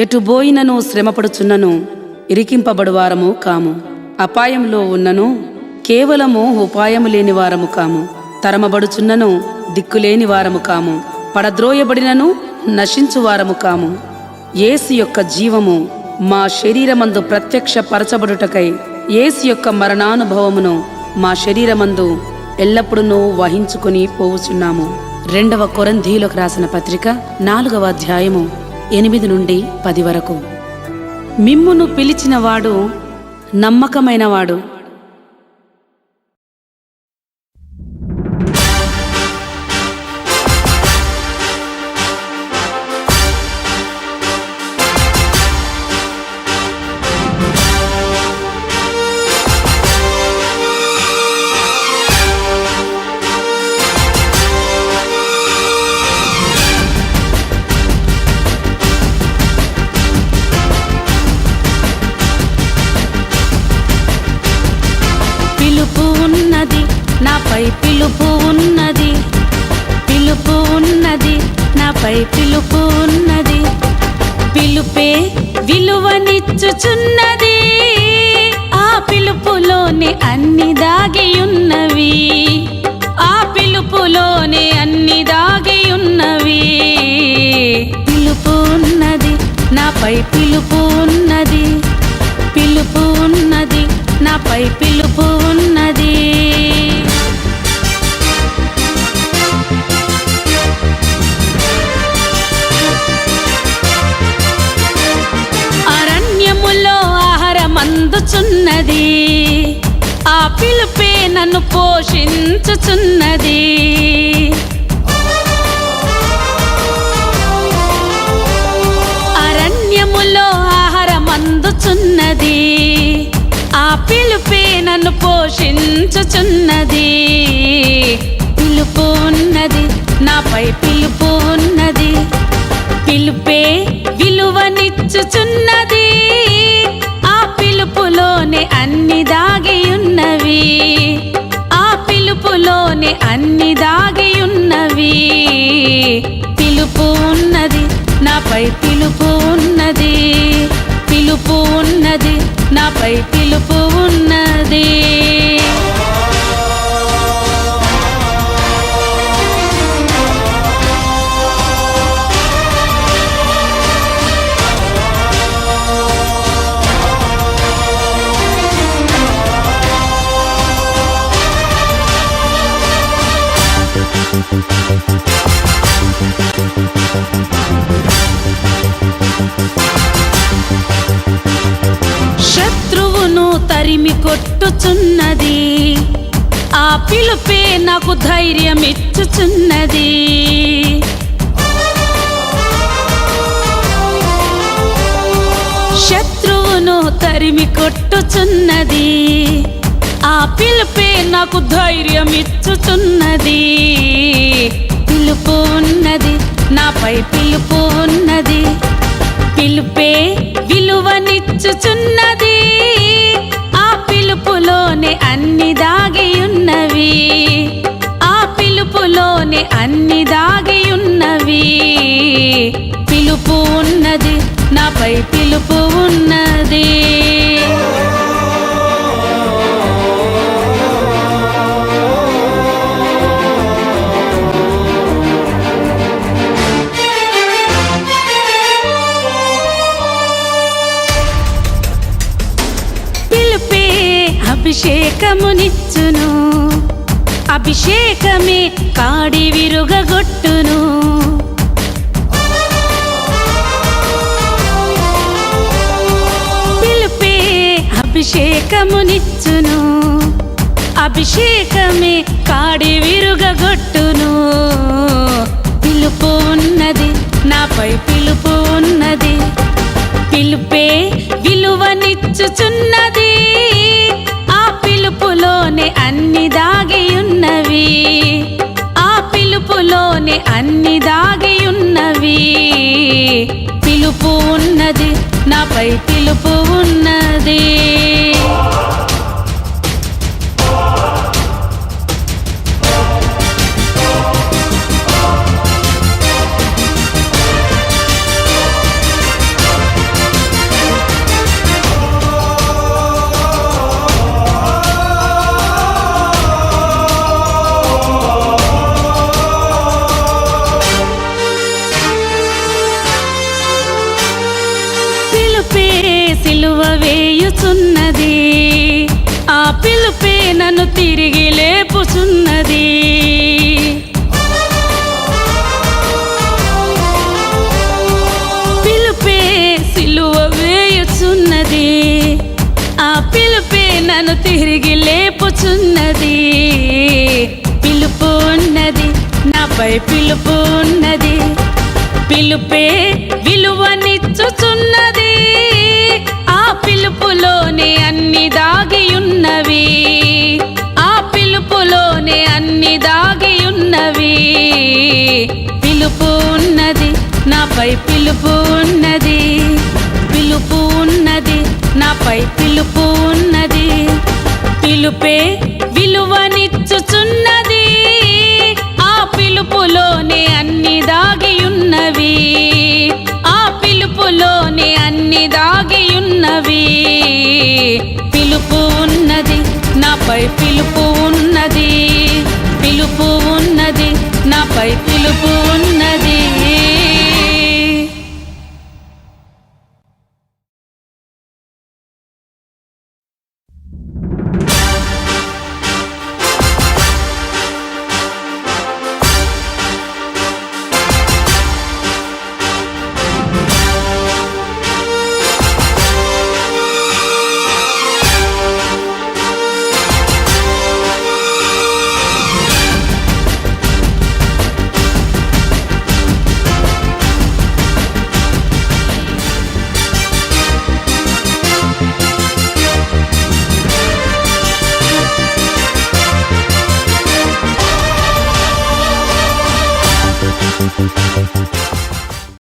ఎటుబోయినను శ్రమపడుచున్నను ఇరికింపబడువారము కాము. అపాయంలో ఉన్నను కేవలము ఉపాయము లేని వారము కాము. తరమబడుచున్నను దిక్కులేని వారము కాము. పడద్రోయబడినను నశించువారము కాము. యేసు యొక్క జీవము మా శరీరమందు ప్రత్యక్షపరచబడుటకై యేసు యొక్క మరణానుభవమును మా శరీరమందు ఎల్లప్పుడూ వహించుకుని పోవుచున్నాము. 2వ కొరింథీయులకు రాసిన పత్రిక 4వ అధ్యాయము 8 నుండి 10 వరకు. మిమ్మును పిలిచినవాడు నమ్మకమైనవాడు. నాపై పిలుపు ఉన్నది, పిలుపు ఉన్నది, నాపై పిలుపు ఉన్నది. పిలుపే విలువనిచ్చుచున్నది, ఆ పిలుపులోనే అన్ని దాగియున్నవి, ఆ పిలుపులోనే అన్ని దాగియున్నవి. పిలుపు ఉన్నది, నాపై పిలుపు ఉన్నది, పిలుపు ఉన్నది, నాపై పిలుపు ఉన్నది. అందుచున్నది, ఆ పిలుపే నన్ను పోషించుచున్నది. అరణ్యములో ఆహారం అందుచున్నది, ఆ పిలుపే నన్ను పోషించుచున్నది. పిలుపు ఉన్నది, నాపై పిలుపు ఉన్నది, పిలుపే విలువనిచ్చుచున్నది, పిలుపులోనే అన్ని దాగియున్నవి, ఆ పిలుపులోనే అన్ని దాగియున్నవి. పిలుపు ఉన్నది, నాపై పిలుపు ఉన్నది, పిలుపు ఉన్నది, నాపై పిలుపు ఉన్నది. శత్రువును తరిమి కొట్టుచున్నది, ఆ పిలుపే నాకు ధైర్యం ఇచ్చుచున్నది. శత్రువును తరిమి కొట్టుచున్నది, ఆ పిలుపే నాకు ధైర్యం ఇచ్చుచున్నది. పిలుపు ఉన్నది, నాపై పిలుపు ఉన్నది, పిలుపే విలువనిచ్చుచున్నది, ఆ పిలుపులోనే అన్ని దాగియున్నవి, ఆ పిలుపులోనే అన్ని దాగియున్నవి. పిలుపు ఉన్నది, నాపై పిలుపు ఉన్నది. అభిషేకమునిచ్చును, అభిషేకమే కాడి విరుగగొట్టును. పిలుపే అభిషేకమునిచ్చును, అభిషేకమే కాడి విరుగగొట్టును. పిలుపు ఉన్నది, నాపై పిలుపు ఉన్నది, పిలుపే విలువనిచ్చుచున్నది, పిలుపులోనే అన్ని దాగియున్నవి, ఆ పిలుపులోనే అన్ని దాగియున్నవి. పిలుపు ఉన్నది, నాపై పిలుపు ఉన్నది. సిలువ వేయుచున్నది, ఆ పిలుపే నన్ను తిరిగి లేపుచున్నది. పిలుపే సిలువ వేయుచున్నది, ఆ పిలుపే నన్ను తిరిగి లేపుచున్నది. పిలుపు ఉన్నది, నాపై పిలుపు ఉన్నది, పిలుపే విలువనిచ్చుచున్నది. ఆ పిలుపులోనే అన్ని దాగియున్నవి, ఆ పిలుపులోనే అన్ని దాగియున్నవి. పిలుపు ఉన్నది, నాపై పిలుపు ఉన్నది, పిలుపు ఉన్నది, నాపై పిలుపు ఉన్నది. పిలుపే విలువనిచ్చుచున్నది, ఆ పిలుపులోనే అన్ని దాగియున్నవి, ఆ పిలుపులోనే అన్ని దాగియున్నవి. పిలుపు ఉన్నది, నాపై పిలుపు ఉన్నది, పిలుపు ఉన్నది, నాపై పిలుపు ఉన్నది.